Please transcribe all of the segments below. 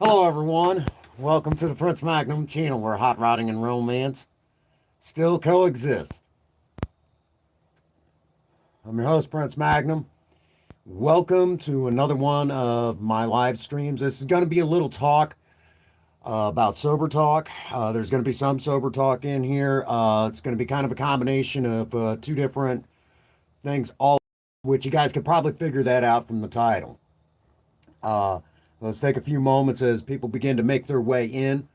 Hello, everyone. Welcome to the Prince Magnum channel where hot rodding and romance still coexist. I'm your host, Prince Magnum. Welcome to another one of my live streams. This is going to be a little talk about sober talk. There's going to be some sober talk in here. It's going to be kind of a combination of two different things, all which you guys could probably figure that out from the title. Uh, let's take a few moments as people begin to make their way in.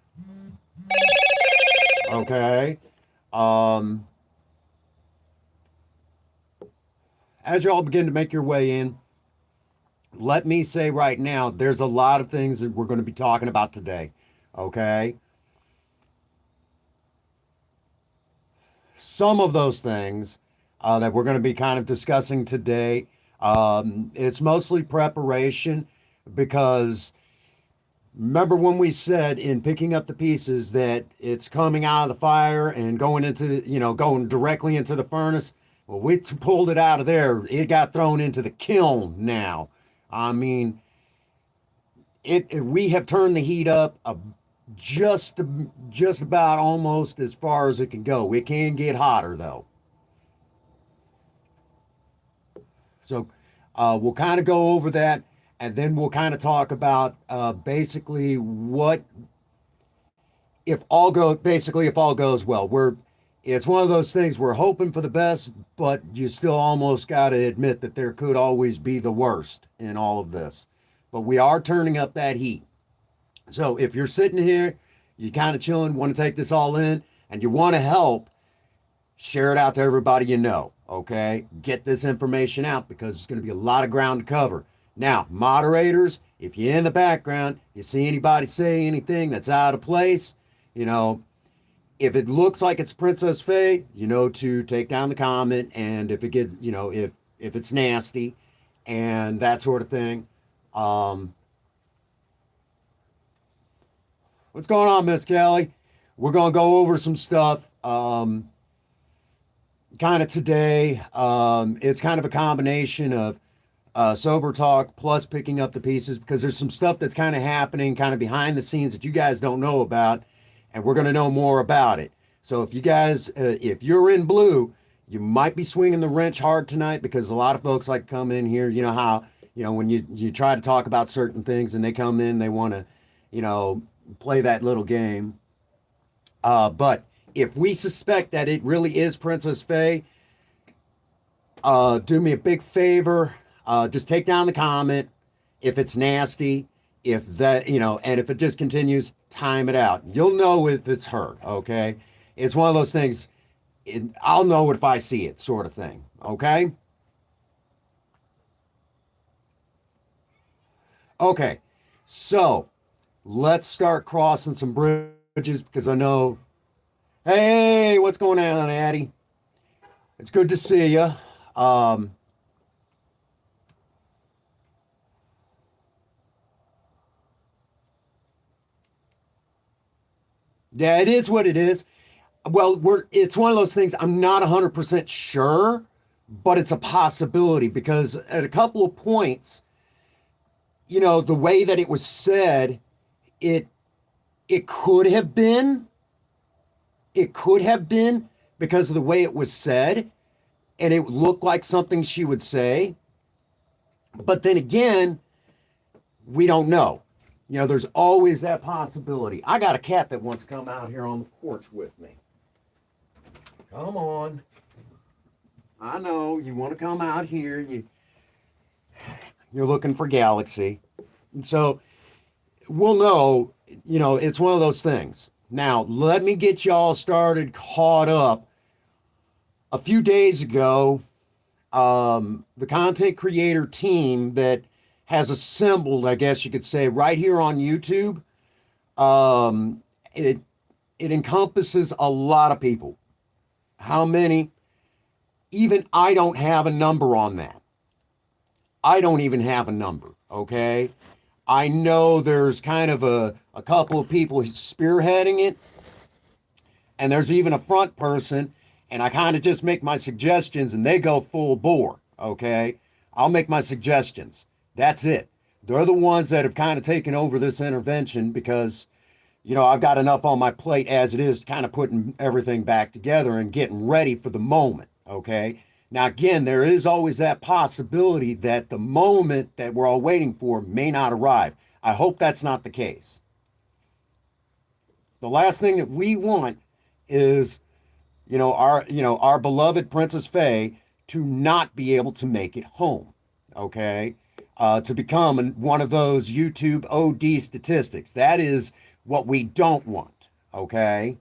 Okay. Um, as you all begin to make your way in, let me say right now, there's a lot of things that we're going to be talking about today. Okay. Some of those things that we're going to be kind of discussing today, it's mostly preparation because remember when we said in picking up the pieces that it's coming out of the fire and going into, going directly into the furnace? Well, we pulled it out of there. It got thrown into the kiln now. I mean, we have turned the heat up just just about almost as far as it can go. It can get hotter though. So we'll kind of go over that, and then we'll kind of talk about basically what if all goes well. It's one of those things we're hoping for the best, but you still almost got to admit that there could always be the worst in all of this. But we are turning up that heat. So if you're sitting here, you're kind of chilling, want to take this all in, and you want to help, share it out to everybody you know, okay? Get this information out because there's going to be a lot of ground to cover. Now, moderators, if you're in the background, you see anybody say anything that's out of place, you know, if it looks like it's Princess Faye, you know to take down the comment, and if it gets, if it's nasty and that sort of thing. Um, what's going on, Miss Kelly? We're going to go over some stuff. Kind of today. It's kind of a combination of sober talk plus picking up the pieces because there's some stuff that's kind of happening kind of behind the scenes that you guys don't know about, and we're going to know more about it. So if you guys, if you're in blue, you might be swinging the wrench hard tonight because a lot of folks like to come in here. You know how, when you try to talk about certain things and they come in, they want to, play that little game. But if we suspect that it really is Princess Faye, do me a big favor. Just take down the comment. If it's nasty, if that, and if it just continues, time it out. You'll know if it's her, okay? It's one of those things, I'll know it if I see it, sort of thing, okay? Okay, so let's start crossing some bridges because I know. Hey, what's going on, Addie? It's good to see you. Um, yeah, it is what it is. Well, it's one of those things I'm not 100% sure, but it's a possibility because at a couple of points, the way that it was said, it it could have been, it could have been because of the way it was said, and it looked like something she would say. But then again, we don't know. There's always that possibility. I got a cat that wants to come out here on the porch with me. Come on. I know you want to come out here. You're looking for Galaxy. And so we'll know, it's one of those things. Now, let me get y'all started caught up. A few days ago, the content creator team that has assembled, I guess you could say, right here on YouTube, um, it it encompasses a lot of people. How many? Even I don't have a number on that. I don't even have a number, okay? I know there's kind of a couple of people spearheading it, and there's even a front person, and I kind of just make my suggestions and they go full bore, okay? I'll make my suggestions. That's it. They're the ones that have kind of taken over this intervention because, I've got enough on my plate as it is, kind of putting everything back together and getting ready for the moment. Okay. Now, again, there is always that possibility that the moment that we're all waiting for may not arrive. I hope that's not the case. The last thing that we want is, our beloved Princess Faye to not be able to make it home. Okay. To become one of those YouTube OD statistics. That is what we don't want. Okay.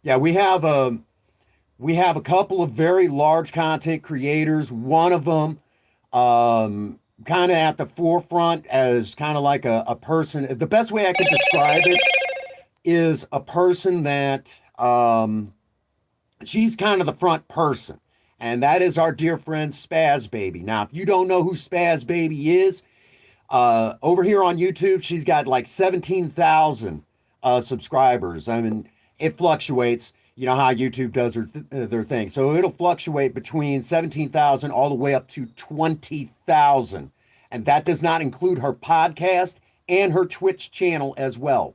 Yeah, we have a couple of very large content creators. One of them, kind of at the forefront as kind of like a person. The best way I could describe it is a person that she's kind of the front person. And that is our dear friend Spaz Baby. Now, if you don't know who Spaz Baby is, over here on YouTube, she's got like 17,000 subscribers. I mean, it fluctuates. You know how YouTube does their thing. So it'll fluctuate between 17,000 all the way up to 20,000. And that does not include her podcast and her Twitch channel as well.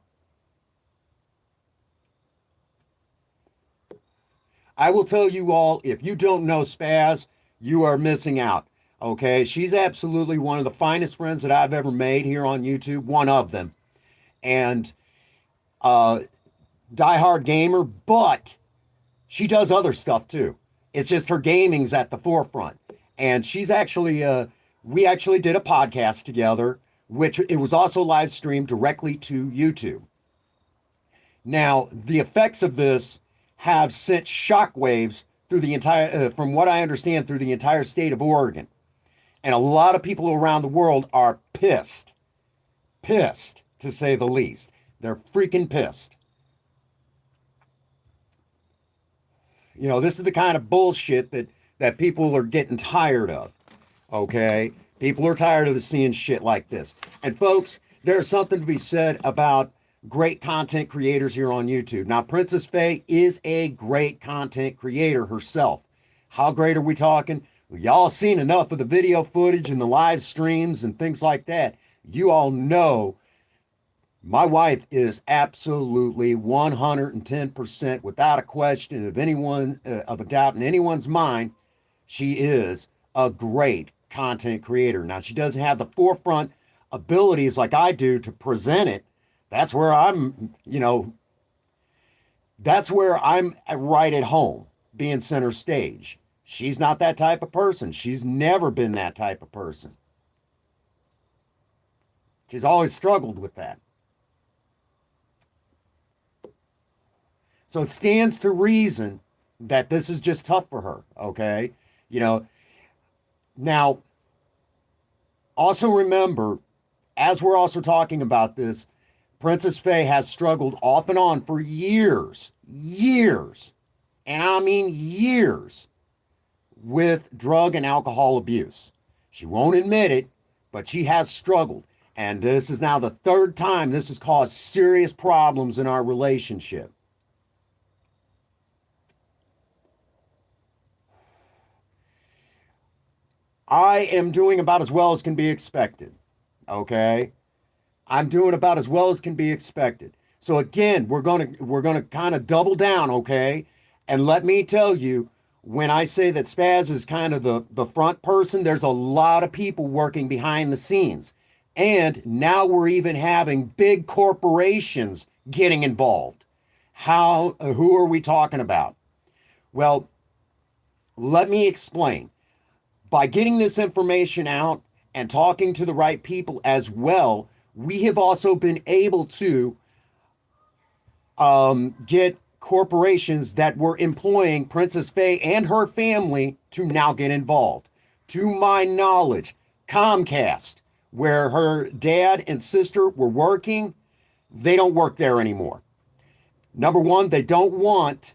I will tell you all, if you don't know Spaz, you are missing out. Okay, she's absolutely one of the finest friends that I've ever made here on YouTube, one of them. And diehard gamer, but she does other stuff too. It's just her gaming's at the forefront. And she's actually, we actually did a podcast together, which it was also live streamed directly to YouTube. Now, the effects of this have sent shockwaves through the entire, from what I understand, through the entire state of Oregon. And a lot of people around the world are pissed. Pissed, to say the least. They're freaking pissed. This is the kind of bullshit that people are getting tired of. Okay? People are tired of seeing shit like this. And folks, there's something to be said about great content creators here on YouTube. Now, Princess Faye is a great content creator herself. How great are we talking? Y'all seen enough of the video footage and the live streams and things like that. You all know my wife is absolutely 110%, without a question of a doubt in anyone's mind. She is a great content creator. Now, she doesn't have the forefront abilities like I do to present it. That's where that's where I'm right at home, being center stage. She's not that type of person. She's never been that type of person. She's always struggled with that. So it stands to reason that this is just tough for her, okay? Now, also remember, as we're also talking about this, Princess Faye has struggled off and on for years, and I mean years, with drug and alcohol abuse. She won't admit it, but she has struggled. And this is now the third time this has caused serious problems in our relationship. I am doing about as well as can be expected. Okay? I'm doing about as well as can be expected. So again, we're gonna kind of double down, okay? And let me tell you, when I say that Spaz is kind of the front person, there's a lot of people working behind the scenes. And now we're even having big corporations getting involved. Who are we talking about? Well, let me explain. By getting this information out and talking to the right people as well, we have also been able to get corporations that were employing Princess Faye and her family to now get involved. To my knowledge, Comcast, where her dad and sister were working, they don't work there anymore. Number one, they don't want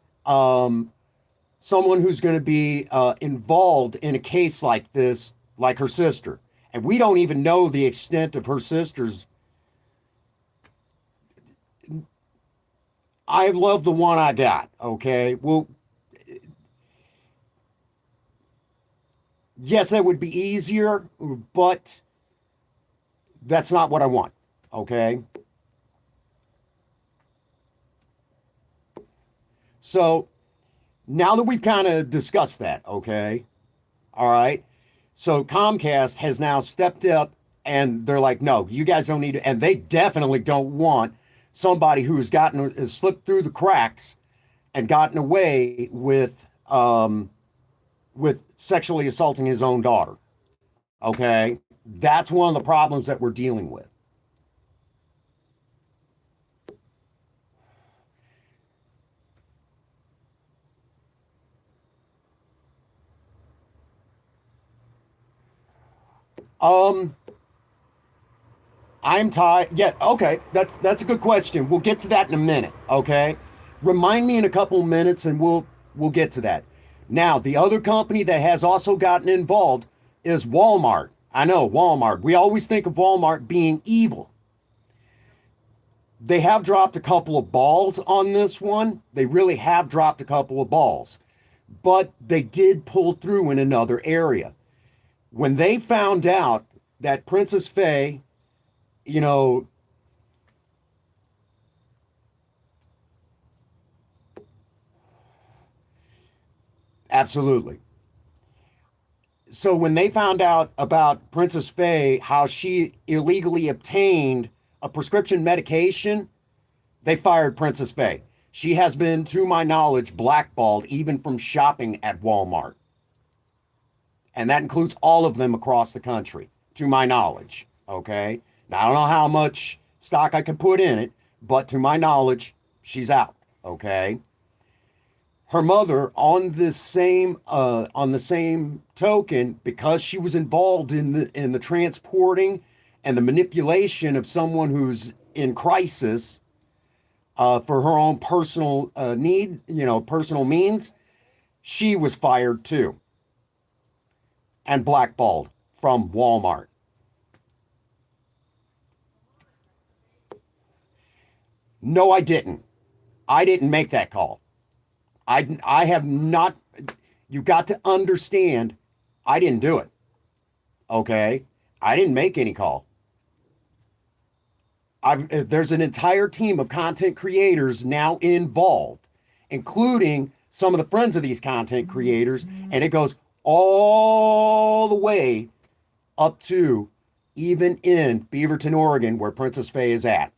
someone who's going to be involved in a case like this, like her sister. And we don't even know the extent of her sister's. I love the one I got, okay? Well, Yes, that would be easier, but that's not what I want. Okay. So now that we've kind of discussed that, okay. All right. So Comcast has now stepped up and they're like, no, you guys don't need to. And they definitely don't want somebody who's gotten has slipped through the cracks and gotten away with sexually assaulting his own daughter. Okay. That's one of the problems that we're dealing with. Um, I'm tired. Yeah, okay. That's a good question. We'll get to that in a minute, okay? Remind me in a couple of minutes and we'll get to that. Now, the other company that has also gotten involved is Walmart. I know, Walmart. We always think of Walmart being evil. They have dropped a couple of balls on this one. They really have dropped a couple of balls. But they did pull through in another area. When they found out that Princess Faye, you know, absolutely. So when they found out about Princess Faye, how she illegally obtained a prescription medication, they fired Princess Faye. She has been, to my knowledge, blackballed even from shopping at Walmart. And that includes all of them across the country, to my knowledge. Okay. Now, I don't know how much stock I can put in it, but to my knowledge, she's out. Okay. Her mother, on the same token, because she was involved in the transporting and the manipulation of someone who's in crisis for her own personal need, personal means, she was fired too and blackballed from Walmart. No, I didn't. I didn't make that call. I have not. You got to understand, I didn't do it. Okay, I didn't make any call. There's an entire team of content creators now involved, including some of the friends of these content creators, and it goes all the way up to even in Beaverton, Oregon, where Princess Faye is at.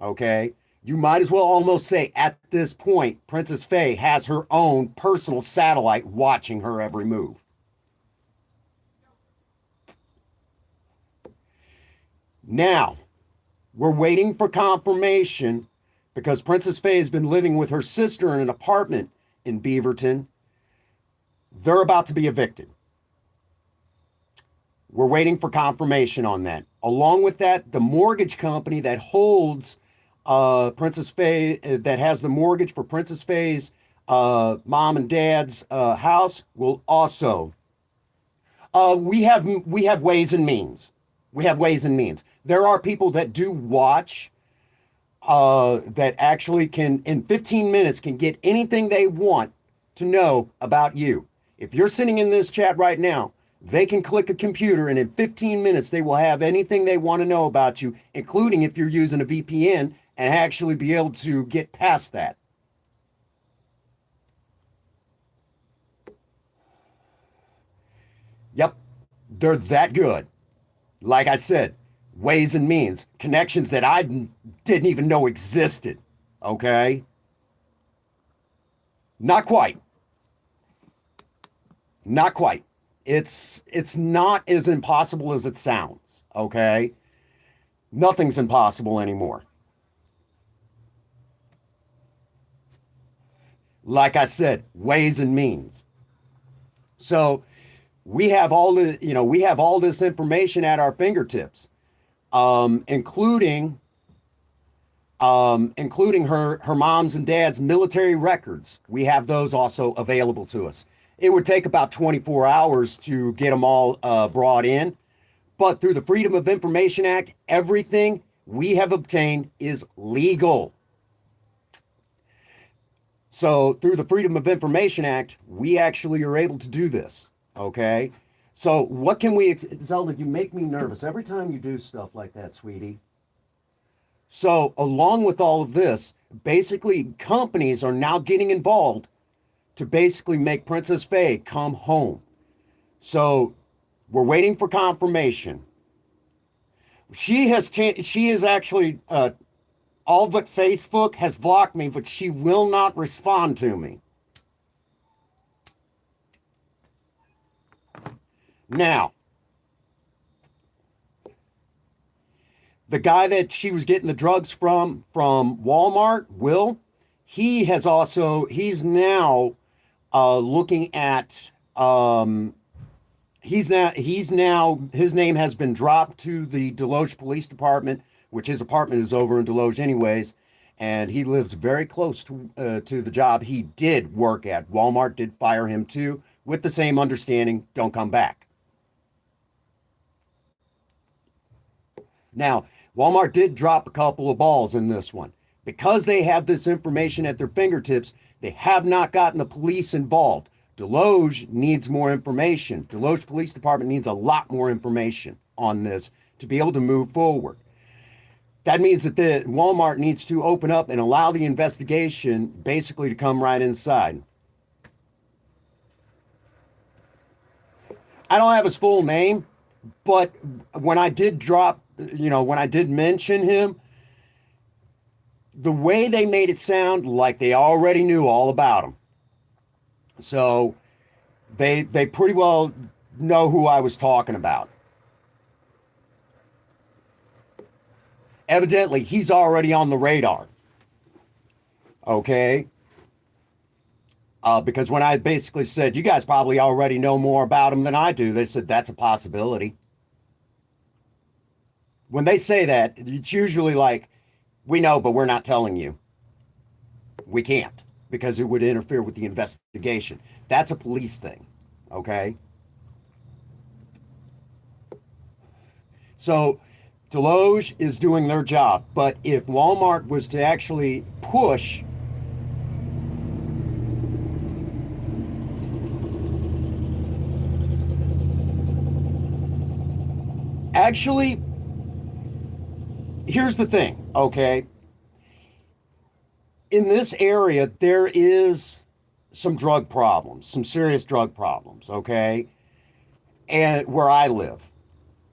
Okay. You might as well almost say at this point, Princess Faye has her own personal satellite watching her every move. Now, we're waiting for confirmation because Princess Faye has been living with her sister in an apartment in Beaverton. They're about to be evicted. We're waiting for confirmation on that. Along with that, the mortgage company that holds Princess Faye, that has the mortgage for Princess Faye's mom and dad's house, will also. We have ways and means. We have ways and means. There are people that do watch that actually can, in 15 minutes, can get anything they want to know about you. If you're sitting in this chat right now, they can click a computer and in 15 minutes they will have anything they want to know about you, including if you're using a VPN, and actually be able to get past that. Yep, they're that good. Like I said, ways and means, connections that I didn't even know existed. Okay? Not quite. Not quite. It's not as impossible as it sounds. Okay? Nothing's impossible anymore. Like I said, ways and means. So we have all this information at our fingertips, including including her mom's and dad's military records. We have those also available to us. It would take about 24 hours to get them all brought in, but through the Freedom of Information Act, everything we have obtained is legal. So through the Freedom of Information Act, we actually are able to do this. Okay. So what can we, Zelda, you make me nervous every time you do stuff like that, sweetie. So along with all of this, basically companies are now getting involved to basically make Princess Faye come home. So we're waiting for confirmation. She is actually all but Facebook has blocked me, but she will not respond to me. Now, the guy that she was getting the drugs from Walmart, Will, he's now looking at he's now his name has been dropped to the Deloge Police Department, which his apartment is over in Deloge anyways, and he lives very close to the job he did work at. Walmart did fire him too, with the same understanding: don't come back. Now, Walmart did drop a couple of balls in this one. Because they have this information at their fingertips, they have not gotten the police involved. Deloge needs more information. Deloge Police Department needs a lot more information on this to be able to move forward. That means that the Walmart needs to open up and allow the investigation basically to come right inside. I don't have his full name, but when I did when I did mention him, the way they made it sound like they already knew all about him. So they pretty well know who I was talking about. Evidently, he's already on the radar. Okay? Because when I basically said, you guys probably already know more about him than I do, they said, that's a possibility. When they say that, it's usually like, we know, but we're not telling you. We can't, because it would interfere with the investigation. That's a police thing, okay? So Deloge is doing their job, but if Walmart was to actually push actually, here's the thing, okay? In this area, there is some drug problems, some serious drug problems, okay? And where I live,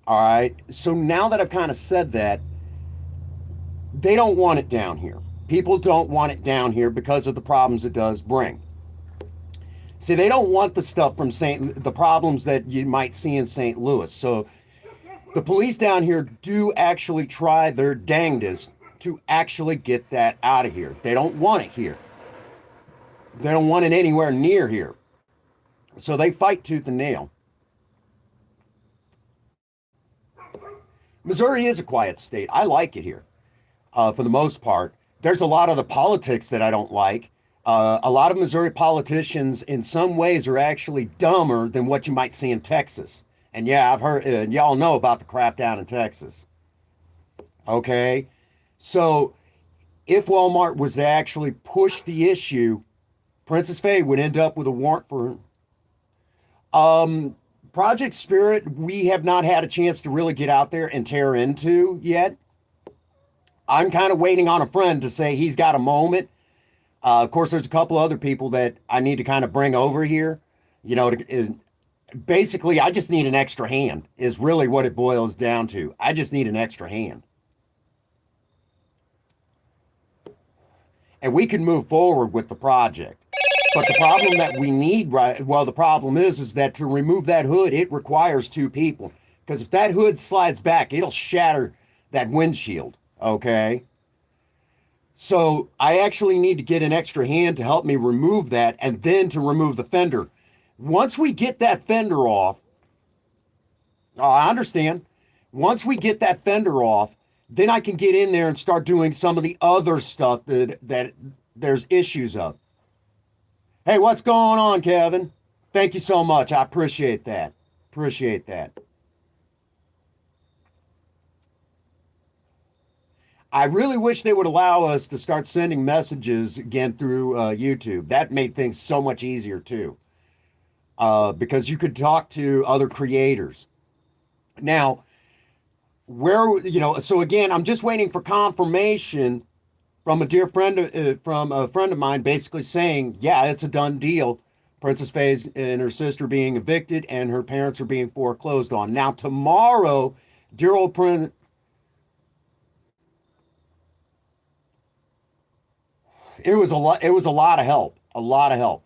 all right? So now that I've kind of said that, they don't want it down here. People don't want it down here because of the problems it does bring. See, they don't want the stuff from the problems that you might see in St. Louis. So the police down here do actually try their dangdest to actually get that out of here. They don't want it here. They don't want it anywhere near here. So they fight tooth and nail. Missouri is a quiet state. I like it here for the most part. There's a lot of the politics that I don't like. A lot of Missouri politicians in some ways are actually dumber than what you might see in Texas. And yeah, I've heard, y'all know about the crap down in Texas. Okay? So if Walmart was to actually push the issue, Princess Faye would end up with a warrant for Project Spirit. We have not had a chance to really get out there and tear into yet. I'm kind of waiting on a friend to say he's got a moment. Of course, there's a couple other people that I need to kind of bring over here. Basically, I just need an extra hand is really what it boils down to. I just need an extra hand. And we can move forward with the project. But the problem that we need, the problem is that to remove that hood, it requires two people. Because if that hood slides back, it'll shatter that windshield, okay? So I actually need to get an extra hand to help me remove that and then to remove the fender. Once we get that fender off, I understand. Once we get that fender off, then I can get in there and start doing some of the other stuff that there's issues of. Hey, what's going on, Kevin? Thank you so much. I appreciate that. Appreciate that. I really wish they would allow us to start sending messages again through YouTube. That made things so much easier too. because you could talk to other creators. Now, so again, I'm just waiting for confirmation from a dear friend, from a friend of mine, basically saying, yeah, it's a done deal. Princess Faye's and her sister being evicted, and her parents are being foreclosed on. Now, tomorrow, dear old Prince, it was a lot. It was a lot of help. A lot of help.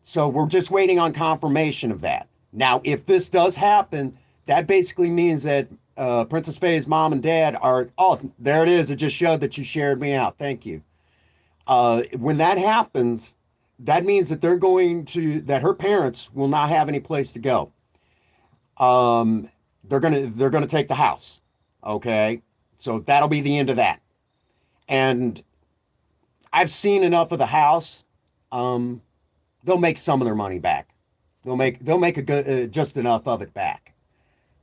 So we're just waiting on confirmation of that. Now, if this does happen, that basically means that Princess Faye's mom and dad are. Oh, there it is. It just showed that you shared me out. Thank you. When that happens, that means that that her parents will not have any place to go. They're gonna take the house. Okay, so that'll be the end of that. And I've seen enough of the house. Um, they'll make some of their money back. They'll make a good just enough of it back.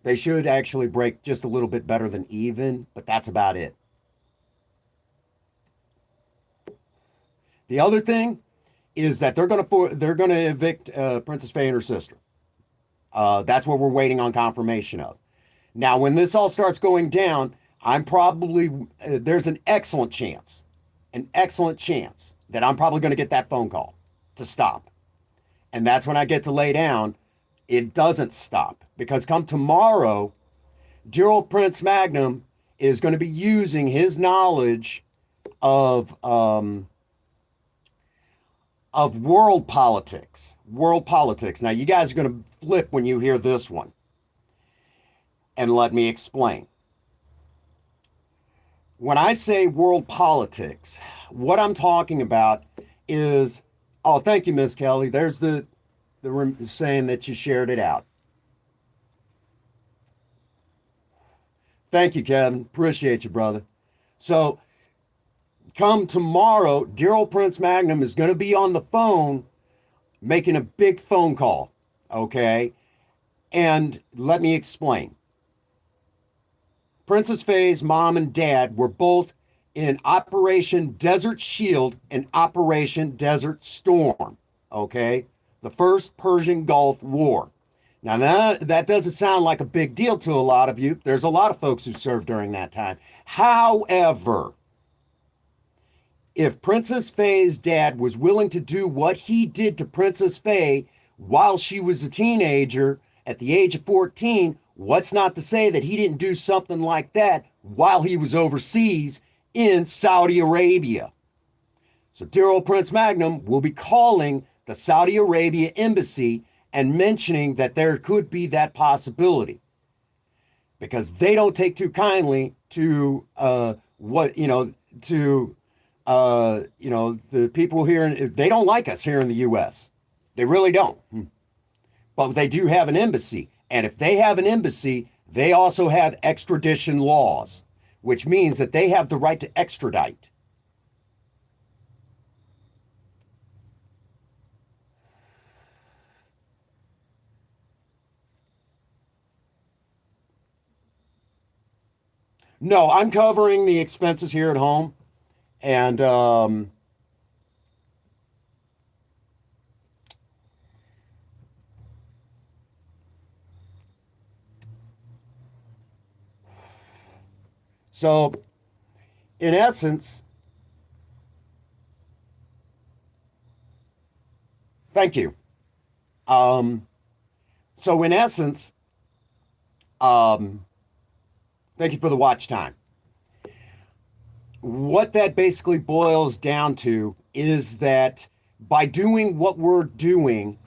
They should actually break just a little bit better than even, but that's about it. The other thing is that they're gonna evict Princess Faye and her sister. That's what we're waiting on confirmation of. Now, when this all starts going down, I'm probably there's an excellent chance that I'm probably going to get that phone call to stop, and that's when I get to lay down. It doesn't stop because come tomorrow, dear old Prince Magnum is going to be using his knowledge of um, of world politics. World politics. Now, you guys are going to flip when you hear this one, and let me explain. When I say world politics, what I'm talking about is, oh, thank you, Miss Kelly. There's the saying that you shared it out. Thank you, Kevin. Appreciate you, brother. So come tomorrow, dear old Prince Magnum is going to be on the phone making a big phone call. Okay. And let me explain. Princess Faye's mom and dad were both in Operation Desert Shield and Operation Desert Storm. Okay. The first Persian Gulf War. Now, that doesn't sound like a big deal to a lot of you. There's a lot of folks who served during that time. However, if Princess Faye's dad was willing to do what he did to Princess Faye while she was a teenager at the age of 14, what's not to say that he didn't do something like that while he was overseas in Saudi Arabia? So, dear old Prince Magnum will be calling the Saudi Arabia embassy and mentioning that there could be that possibility because they don't take too kindly to the people here. They don't like us here in the U.S. They really don't. But they do have an embassy. And if they have an embassy, they also have extradition laws, which means that they have the right to extradite. No, I'm covering the expenses here at home. And so, in essence, thank you. Um, so, in essence, um, thank you for the watch time. What that basically boils down to is that by doing what we're doing,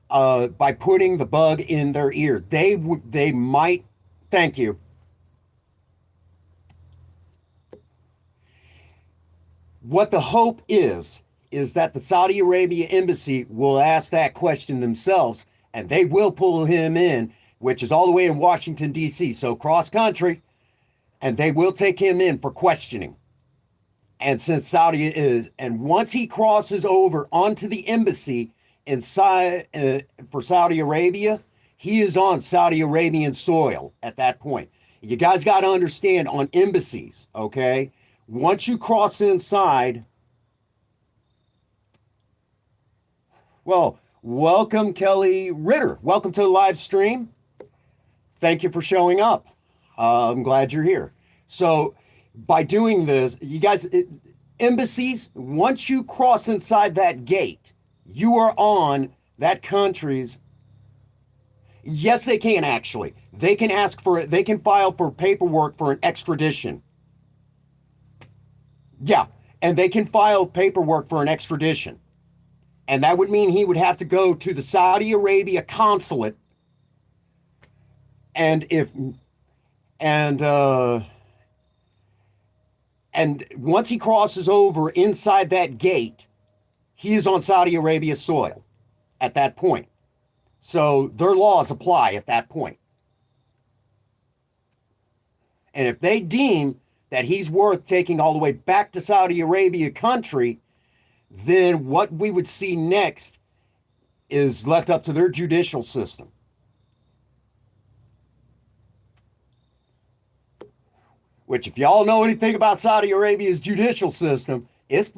by putting the bug in their ear, they might. Thank you. What the hope is that the Saudi Arabia embassy will ask that question themselves, and they will pull him in, which is all the way in Washington D.C. So cross country, and they will take him in for questioning. And since Saudi is, and once he crosses over onto the embassy inside for Saudi Arabia, he is on Saudi Arabian soil at that point. You guys got to understand on embassies, okay? Once you cross inside, well, Welcome, Kelly Ritter. Welcome to the live stream. Thank you for showing up. I'm glad you're here. So, by doing this, you guys, embassies, once you cross inside that gate, you are on that country's. Yes, they can actually. They can ask for it. They can file for paperwork for an extradition. Yeah, and they can file paperwork for an extradition. And that would mean he would have to go to the Saudi Arabia consulate. And if and once he crosses over inside that gate, he is on Saudi Arabia soil at that point. So their laws apply at that point. And if they deem that he's worth taking all the way back to Saudi Arabia country, then what we would see next is left up to their judicial system. Which, if y'all know anything about Saudi Arabia's judicial system, it's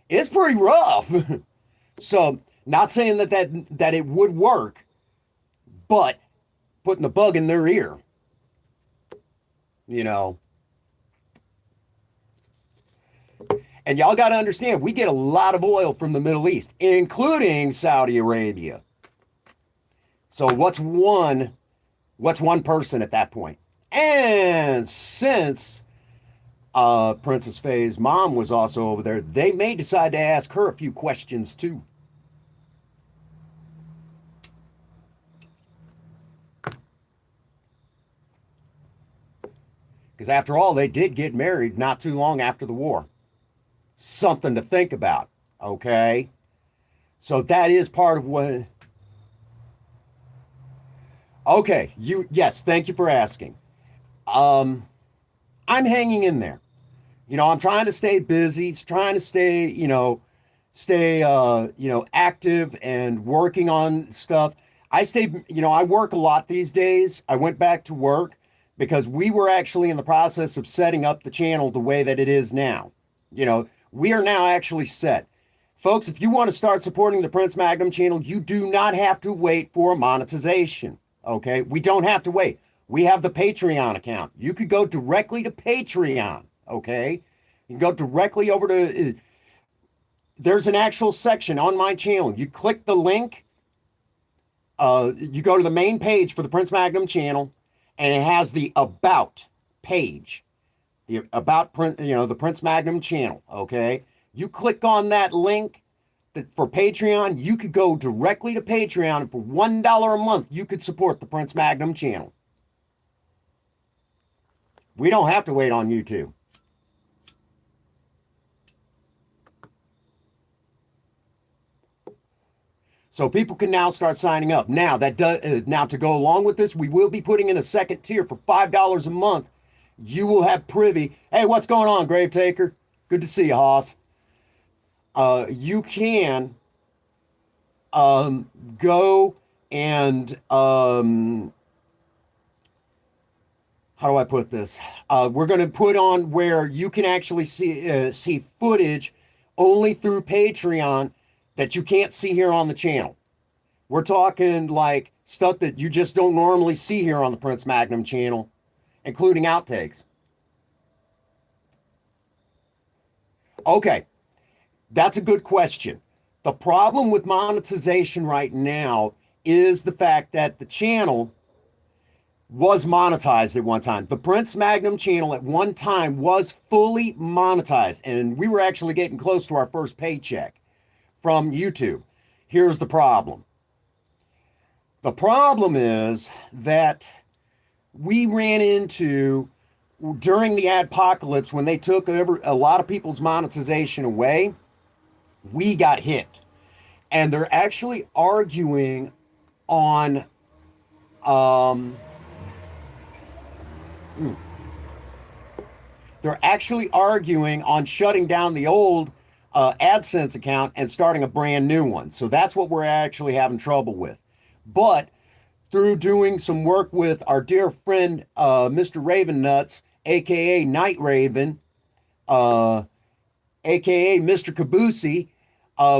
pretty rough. So, not saying that it would work, but putting the bug in their ear, you know. And y'all got to understand, we get a lot of oil from the Middle East, including Saudi Arabia. So what's one person at that point? And since Princess Faye's mom was also over there, they may decide to ask her a few questions too. Because after all, they did get married not too long after the war. Something to think about, okay? So that is part of what... Okay, yes, thank you for asking. I'm hanging in there. You know, I'm trying to stay busy, trying to stay active and working on stuff. I work a lot these days. I went back to work because we were actually in the process of setting up the channel the way that it is now. You know, we are now actually set. Folks, if you want to start supporting the Prince Magnum channel, you do not have to wait for monetization, okay? We don't have to wait. We have the Patreon account. You could go directly to Patreon, okay? You can go directly over to... there's an actual section on my channel. You click the link. You go to the main page for the Prince Magnum channel, and it has the About page. The About, the Prince Magnum channel, okay? You click on that link for Patreon. You could go directly to Patreon, and for $1 a month, you could support the Prince Magnum channel. We don't have to wait on YouTube. So people can now start signing up. Now now to go along with this, we will be putting in a second tier for $5 a month. You will have privy. Hey, what's going on, Grave Taker? Good to see you, Hoss. You can go and how do I put this? We're going to put on where you can actually see footage only through Patreon that you can't see here on the channel. We're talking like stuff that you just don't normally see here on the Prince Magnum channel, including outtakes. Okay, that's a good question. The problem with monetization right now is the fact that the channel was monetized at one time. The Prince Magnum channel at one time was fully monetized, and we were actually getting close to our first paycheck from YouTube. Here's the problem. The problem is that we ran into, during the adpocalypse, when they took a lot of people's monetization away, we got hit. And they're actually arguing on they're actually arguing on shutting down the old AdSense account and starting a brand new one. So that's what we're actually having trouble with. But through doing some work with our dear friend, Mr. Raven Nuts, aka Night Raven, aka Mr. Kabusi,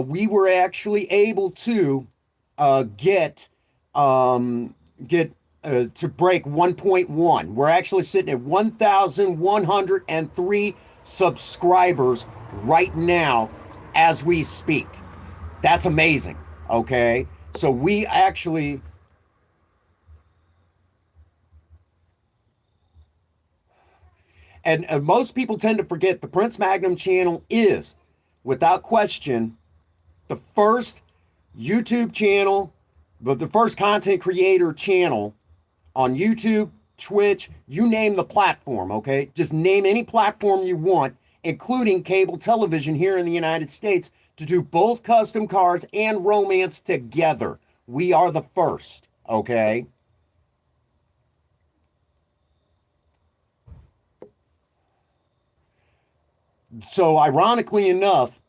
we were actually able to get um, get to break 1.1. We're actually sitting at 1,103 subscribers right now as we speak. That's amazing. Okay. So we actually, and most people tend to forget the Prince Magnum channel is, without question, the first YouTube channel, but the first content creator channel on YouTube, Twitch, you name the platform, okay? Just name any platform you want, including cable television here in the United States, to do both custom cars and romance together. We are the first, okay? So, ironically enough,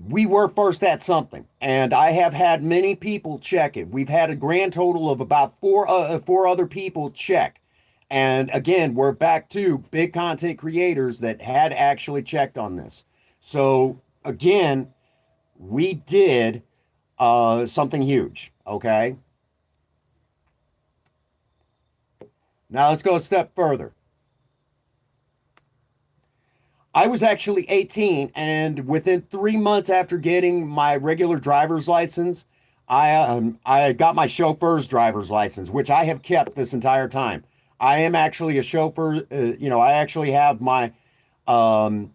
we were first at something, and I have had many people check it. We've had a grand total of about four other people check, and again, we're back to big content creators that had actually checked on this. So again, we did something huge. Okay, now let's go a step further. I was actually 18, and within 3 months after getting my regular driver's license, I got my chauffeur's driver's license, which I have kept this entire time. I am actually a chauffeur. I actually have my um,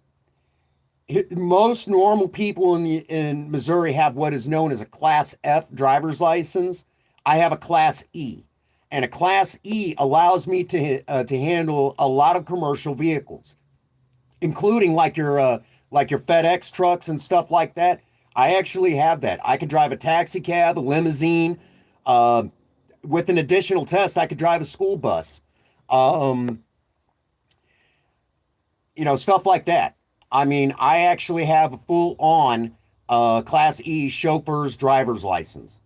most normal people in Missouri have what is known as a Class F driver's license. I have a Class E, and a Class E allows me to handle a lot of commercial vehicles, including like your FedEx trucks and stuff like that. I actually have that. I could drive a taxi cab, a limousine. Uh, with an additional test, I could drive a school bus. Um, stuff like that. I mean, I actually have a full on Class E chauffeur's driver's license,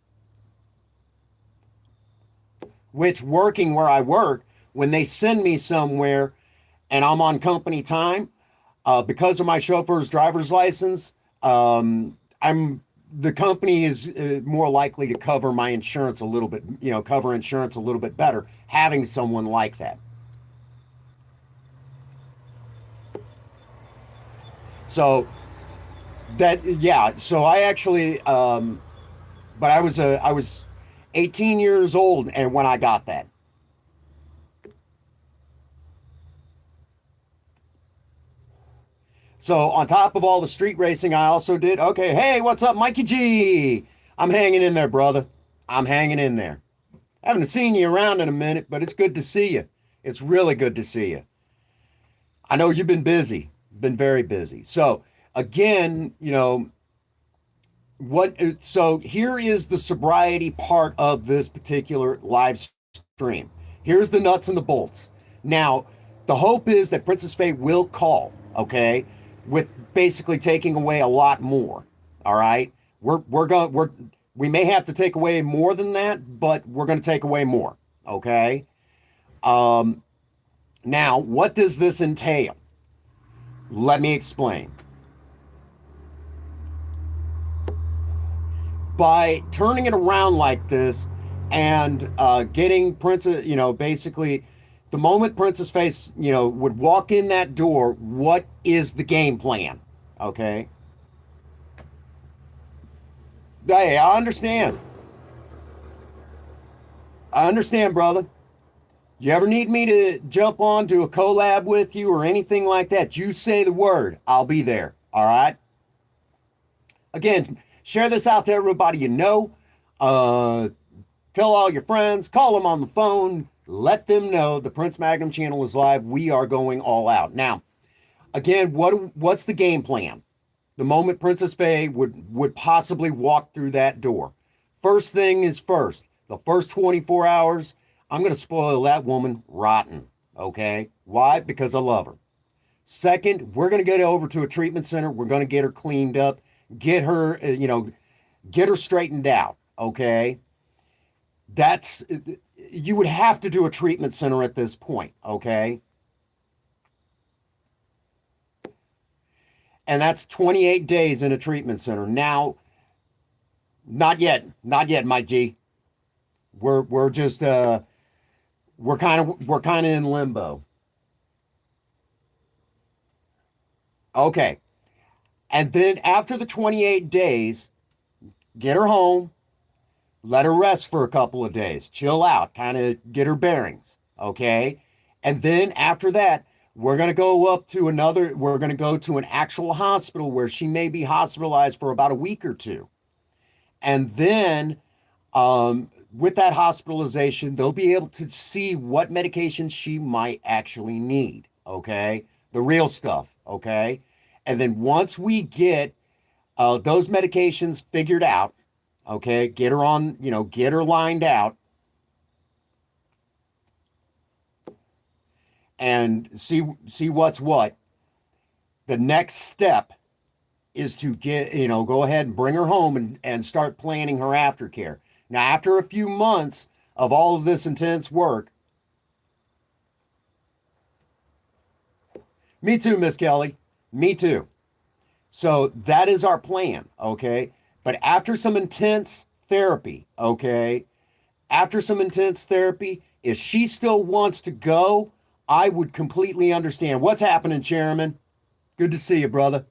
which working where I work, when they send me somewhere and I'm on company time, because of my chauffeur's driver's license, I'm the company is more likely to cover my insurance a little bit, cover insurance a little bit better having someone like that. So yeah. So I actually, but I was 18 years old, and when I got that. So on top of all the street racing, I also did. Okay, hey, what's up, Mikey G? I'm hanging in there, brother. I'm hanging in there. I haven't seen you around in a minute, but it's good to see you. It's really good to see you. I know you've been busy, been very busy. So again, what? So here is the sobriety part of this particular live stream. Here's the nuts and the bolts. Now, the hope is that Princess Faye will call. Okay, with basically taking away a lot more. All right, we may have to take away more than that, but we're going to take away more. Okay. Um, Now, what does this entail? Let me explain. By turning it around like this and getting Princess, basically the moment Princess Face, would walk in that door, what is the game plan? Okay. Hey, I understand. I understand, brother. You ever need me to jump on to a collab with you or anything like that, you say the word. I'll be there. All right. Again, share this out to everybody you know. Uh, Tell all your friends, call them on the phone, let them know the Prince Magnum channel is live. We are going all out. Now, again, what's the game plan? The moment Princess Faye would possibly walk through that door. First thing is first. The first 24 hours, I'm going to spoil that woman rotten. Okay? Why? Because I love her. Second, we're going to get over to a treatment center. We're going to get her cleaned up, get her, get her straightened out. Okay? That's you would have to do a treatment center at this point, okay? And that's 28 days in a treatment center. Now, not yet, Mike G. We're just we're kind of in limbo. Okay. And then after the 28 days, get her home, let her rest for a couple of days, chill out, kind of get her bearings, okay? And then after that, we're going to go to an actual hospital where she may be hospitalized for about a week or two. And then with that hospitalization, they'll be able to see what medication she might actually need, okay? The real stuff, okay? And then once we get those medications figured out, okay, get her on, get her lined out and see what's what. The next step is to go ahead and bring her home and start planning her aftercare. Now, after a few months of all of this intense work, me too, Miss Kelly, me too. So that is our plan, okay? But after some intense therapy, okay? After some intense therapy, if she still wants to go, I would completely understand. What's happening, Chairman? Good to see you, brother.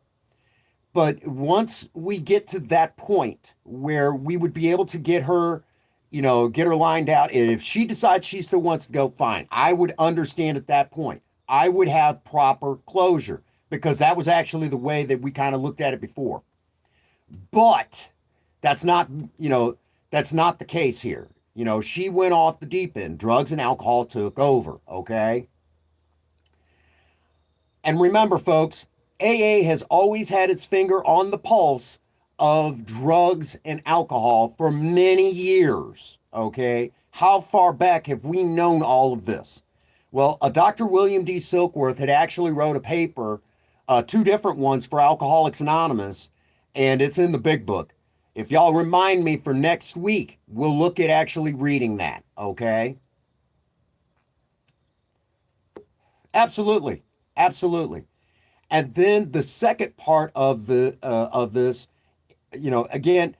But once we get to that point where we would be able to get her, get her lined out, and if she decides she still wants to go, fine. I would understand at that point. I would have proper closure because that was actually the way that we kind of looked at it before. But that's not, that's not the case here. She went off the deep end. Drugs and alcohol took over, okay? And remember, folks, AA has always had its finger on the pulse of drugs and alcohol for many years, okay? How far back have we known all of this? Well, a Dr. William D. Silkworth had actually wrote a paper, two different ones for Alcoholics Anonymous, and it's in the big book. If y'all remind me for next week, we'll look at actually reading that, okay? Absolutely. Absolutely. And then the second part of this, again,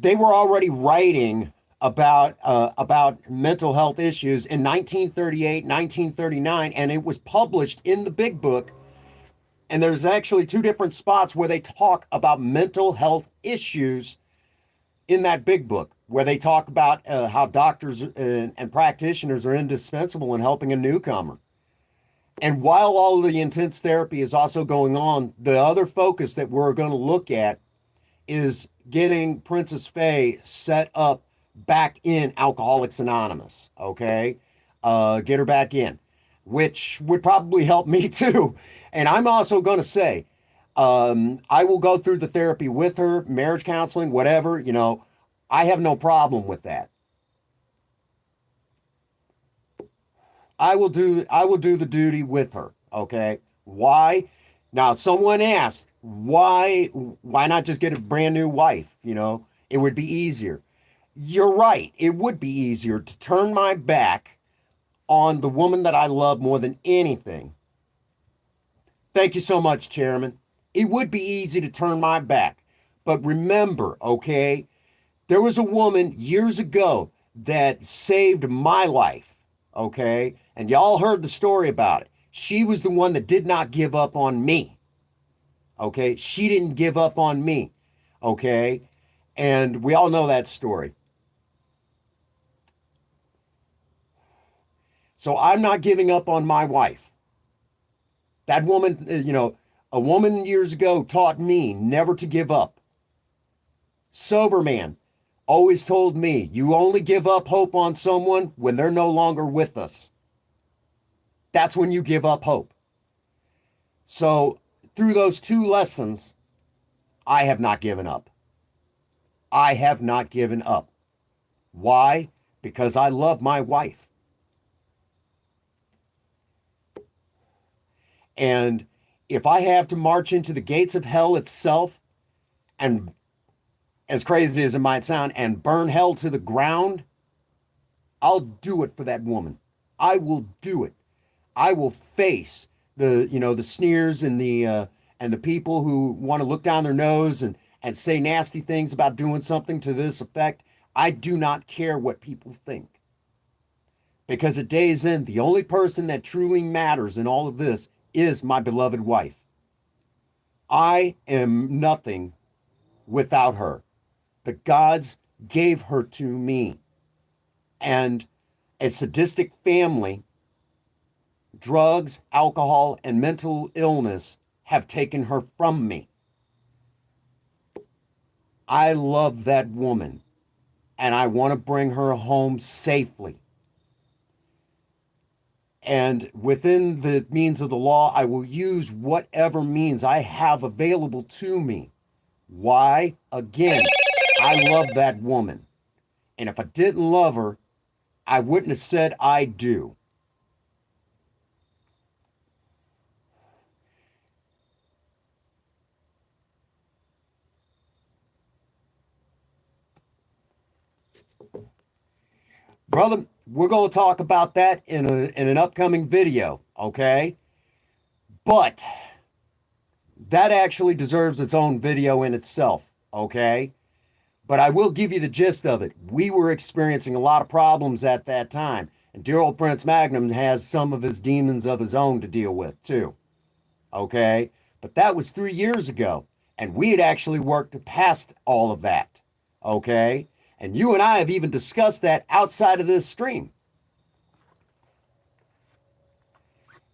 they were already writing about mental health issues in 1938, 1939, and it was published in the Big Book. And there's actually two different spots where they talk about mental health issues in that Big Book, where they talk about how doctors and practitioners are indispensable in helping a newcomer. And while all of the intense therapy is also going on, the other focus that we're going to look at is getting Princess Faye set up back in Alcoholics Anonymous, okay? Get her back in, which would probably help me too. And I'm also going to say, I will go through the therapy with her, marriage counseling, whatever, I have no problem with that. I will do the duty with her, okay? Why? Now, someone asked, why not just get a brand new wife, It would be easier. You're right. It would be easier to turn my back on the woman that I love more than anything. Thank you so much, Chairman. It would be easy to turn my back. But remember, okay, there was a woman years ago that saved my life, okay? And y'all heard the story about it. She was the one that did not give up on me, okay? She didn't give up on me, okay? And we all know that story. So I'm not giving up on my wife. That woman, a woman years ago taught me never to give up. Sober man always told me, you only give up hope on someone when they're no longer with us. That's when you give up hope. So through those two lessons, I have not given up. I have not given up. Why? Because I love my wife. And if I have to march into the gates of hell itself, and as crazy as it might sound, and burn hell to the ground, I'll do it for that woman. I will do it. I will face the sneers and and the people who want to look down their nose and say nasty things about doing something to this effect, I do not care what people think. Because at day's end, the only person that truly matters in all of this is my beloved wife. I am nothing without her. The gods gave her to me. And a sadistic family, drugs, alcohol, and mental illness have taken her from me. I love that woman, and I want to bring her home safely. And within the means of the law, I will use whatever means I have available to me. Why? Again, I love that woman. And if I didn't love her, I wouldn't have said I do. Brother, we're going to talk about that in an upcoming video, okay? But that actually deserves its own video in itself, okay? But I will give you the gist of it. We were experiencing a lot of problems at that time, and dear old Prince Magnum has some of his demons of his own to deal with too, okay? But that was 3 years ago, and we had actually worked past all of that, okay? And you and I have even discussed that outside of this stream.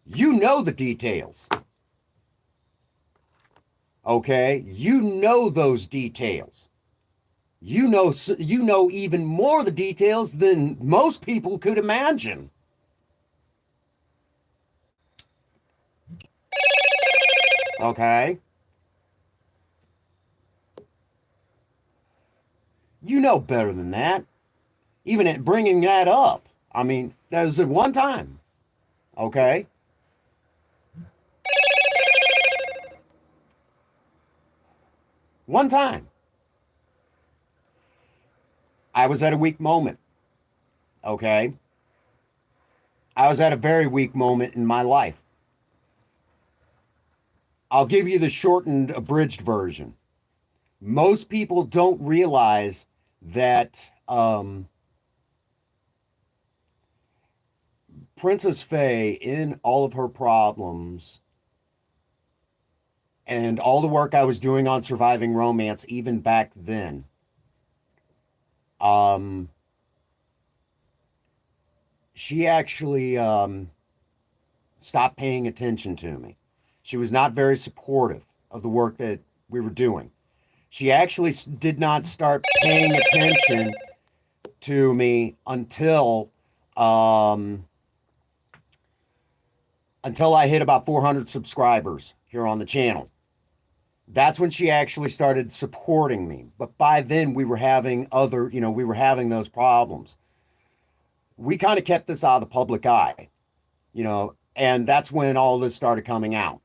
You know the details. Okay? You know those details. You know even more the details than most people could imagine. Okay? You know better than that. Even at bringing that up. I mean, that was at one time. Okay? One time. I was at a weak moment. Okay? I was at a very weak moment in my life. I'll give you the shortened, abridged version. Most people don't realize that Princess Faye, in all of her problems and all the work I was doing on surviving romance, even back then, she actually stopped paying attention to me. She was not very supportive of the work that we were doing. She actually did not start paying attention to me until I hit about 400 subscribers here on the channel. That's when she actually started supporting me. But by then we were having we were having those problems. We kind of kept this out of the public eye, and that's when all this started coming out.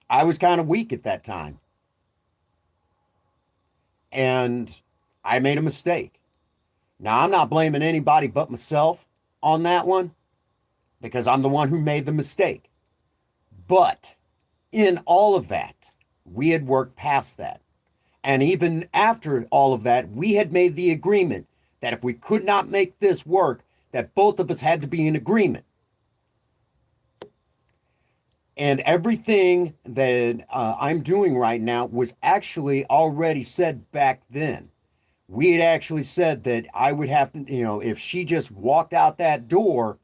I was kind of weak at that time. And I made a mistake. Now, I'm not blaming anybody but myself on that one because I'm the one who made the mistake. But in all of that, we had worked past that. And even after all of that, we had made the agreement that if we could not make this work, that both of us had to be in agreement. And everything that I'm doing right now was actually already said back then. We had actually said that I would have to, if she just walked out that door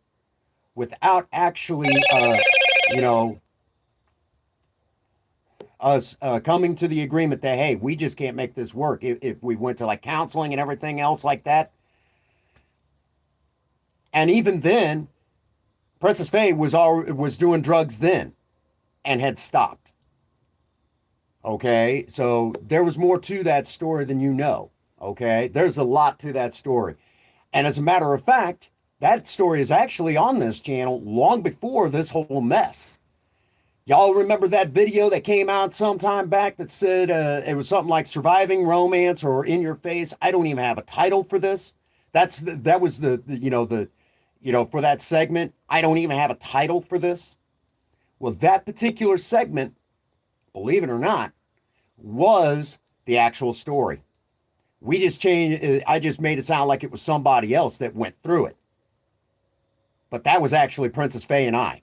without actually, us coming to the agreement that, hey, we just can't make this work. If we went to like counseling and everything else like that. And even then, Princess Faye was doing drugs then and had stopped. Okay, so there was more to that story than you know. Okay, there's a lot to that story. And as a matter of fact, that story is actually on this channel long before this whole mess. Y'all remember that video that came out sometime back that said it was something like Surviving Romance or In Your Face? I don't even have a title for this. That was the for that segment. I don't even have a title for this. Well, that particular segment, believe it or not, was the actual story. We just changed, I just made it sound like it was somebody else that went through it. But that was actually Princess Faye and I.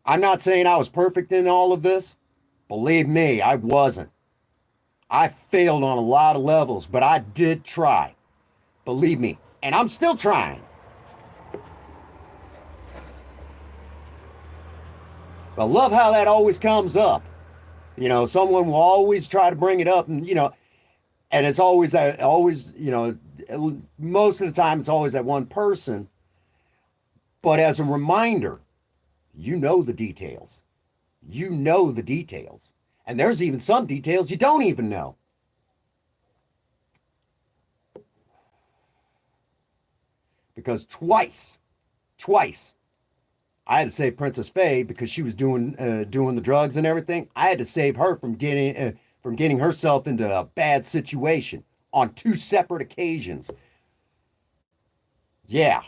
I'm not saying I was perfect in all of this. Believe me, I wasn't. I failed on a lot of levels, but I did try. Believe me. And I'm still trying. But love how that always comes up. Someone will always try to bring it up, and and it's always most of the time it's always that one person. But as a reminder, the details. You know the details. And there's even some details you don't even know. Because twice, I had to save Princess Faye because she was doing the drugs and everything. I had to save her from getting herself into a bad situation on 2 separate occasions. Yeah.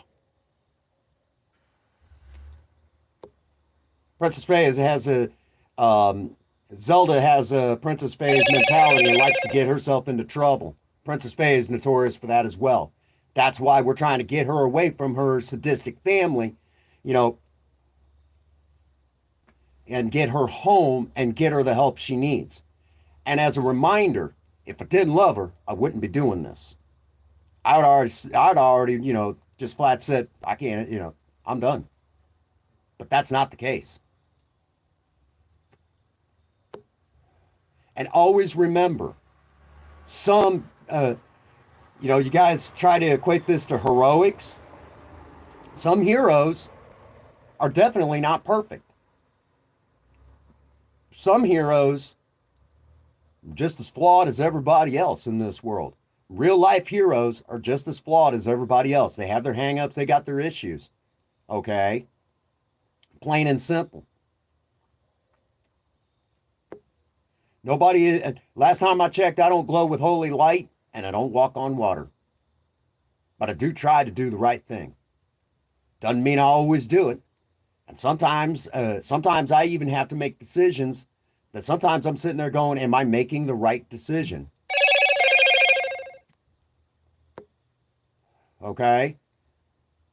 Princess Faye has a Zelda has a Princess Faye's mentality and likes to get herself into trouble. Princess Faye is notorious for that as well. That's why we're trying to get her away from her sadistic family, and get her home and get her the help she needs. And as a reminder, if I didn't love her, I wouldn't be doing this. I'd already, just flat said, I can't, I'm done. But that's not the case. And always remember, you guys try to equate this to heroics. Some heroes are definitely not perfect. Some heroes are just as flawed as everybody else in this world. Real life heroes are just as flawed as everybody else. They have their hang-ups, they got their issues. Okay? Plain and simple. Last time I checked, I don't glow with holy light and I don't walk on water. But I do try to do the right thing. Doesn't mean I always do it. And sometimes I even have to make decisions that sometimes I'm sitting there going, am I making the right decision? Okay?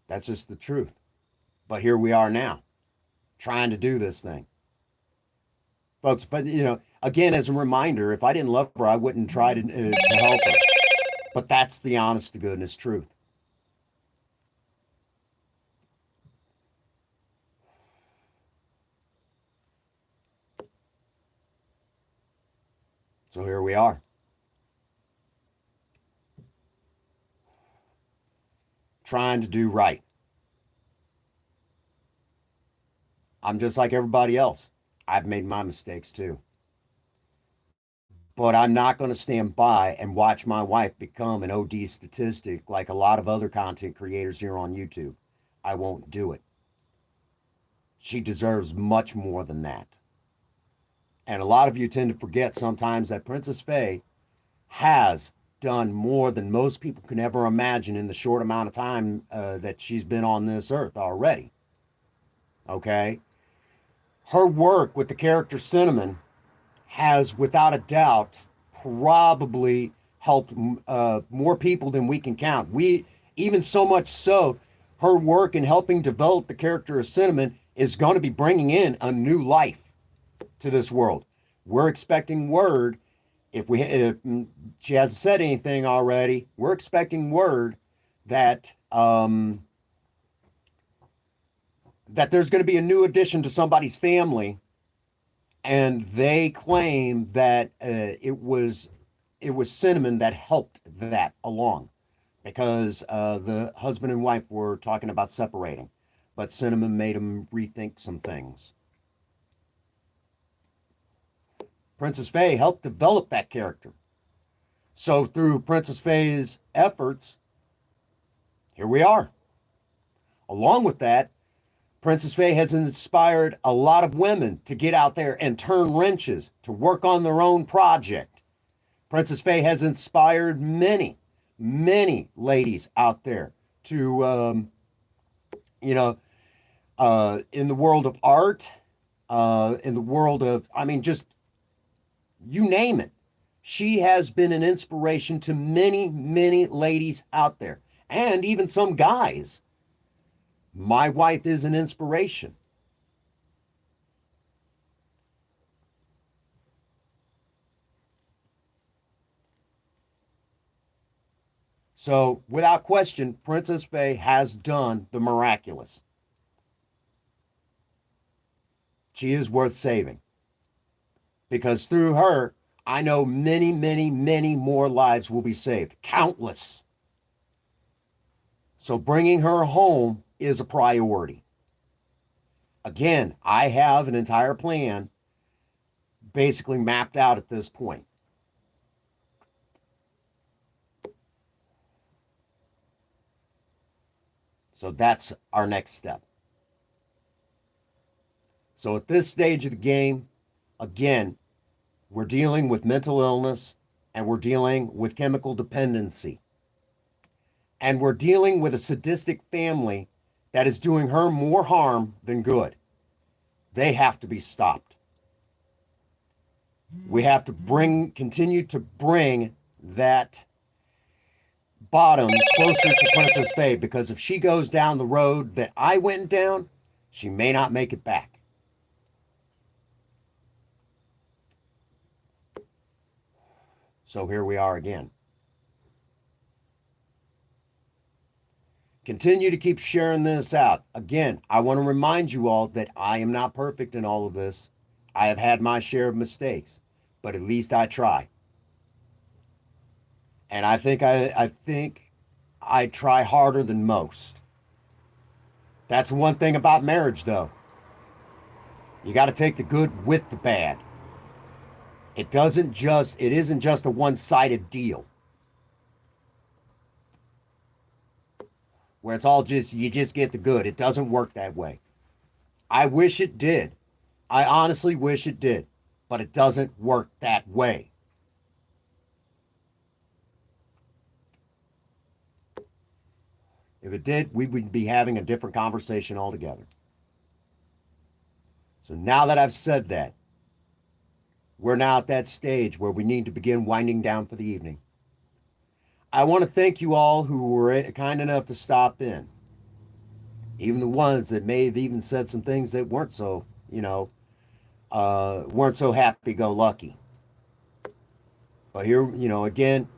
That's just the truth. But here we are now, trying to do this thing. Folks, but again, as a reminder, if I didn't love her, I wouldn't try to help her. But that's the honest to goodness truth. So here we are. Trying to do right. I'm just like everybody else. I've made my mistakes too. But I'm not going to stand by and watch my wife become an OD statistic like a lot of other content creators here on YouTube. I won't do it. She deserves much more than that. And a lot of you tend to forget sometimes that Princess Faye has done more than most people can ever imagine in the short amount of time that she's been on this earth already. Okay? Her work with the character Cinnamon has, without a doubt, probably helped more people than we can count. Even so much so, her work in helping develop the character of Cinnamon is going to be bringing in a new life to this world. We're expecting word, if she hasn't said anything already, we're expecting word that that there's going to be a new addition to somebody's family, and they claim that it was Cinnamon that helped that along, because the husband and wife were talking about separating, but Cinnamon made them rethink some things. Princess Faye helped develop that character. So through Princess Faye's efforts, here we are. Along with that, Princess Faye has inspired a lot of women to get out there and turn wrenches, to work on their own project. Princess Faye has inspired many many ladies out there to, you know, in the world of art, in the world of, I mean, just you name it. She has been an inspiration to many, many ladies out there, and even some guys. My wife is an inspiration. So, without question, Princess Faye has done the miraculous. She is worth saving because through her, I know many, many, many more lives will be saved. Countless. So, bringing her home is a priority. Again, I have an entire plan basically mapped out at this point. So that's our next step. So at this stage of the game, again, we're dealing with mental illness and we're dealing with chemical dependency. And we're dealing with a sadistic family that is doing her more harm than good. They have to be stopped. We have to continue to bring that bottom closer to Princess Faye, because if she goes down the road that I went down, she may not make it back. So here we are again. Continue to keep sharing this out. Again, I want to remind you all that I am not perfect in all of this. I have had my share of mistakes, but at least I try. And I think I try harder than most. That's one thing about marriage, though. You got to take the good with the bad. It isn't just a one-sided deal where it's all just, you just get the good. It doesn't work that way. I wish it did. I honestly wish it did, but it doesn't work that way. If it did, we would be having a different conversation altogether. So now that I've said that, we're now at that stage where we need to begin winding down for the evening. I want to thank you all who were kind enough to stop in. Even the ones that may have even said some things that weren't so, weren't so happy-go-lucky. But here, again,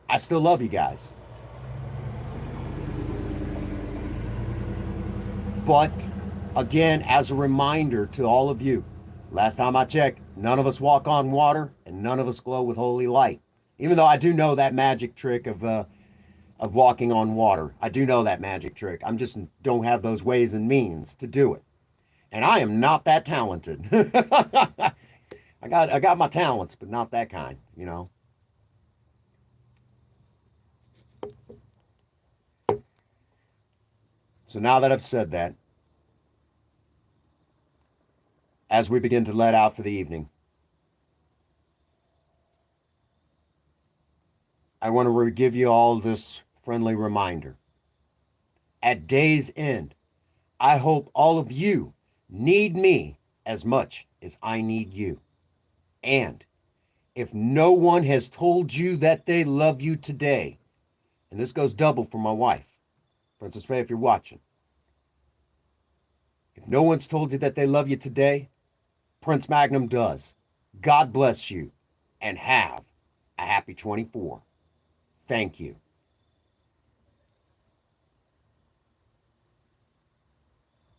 I still love you guys. But again, as a reminder to all of you, last time I checked, none of us walk on water and none of us glow with holy light. Even though I do know that magic trick of walking on water. I do know that magic trick. I'm just don't have those ways and means to do it. And I am not that talented. I got my talents, but not that kind. So now that I've said that, as we begin to let out for the evening, I want to give you all this friendly reminder. At day's end, I hope all of you need me as much as I need you. And if no one has told you that they love you today, and this goes double for my wife, Princess Faye, if you're watching, if no one's told you that they love you today, Prince Magnum does. God bless you and have a happy 24. Thank you.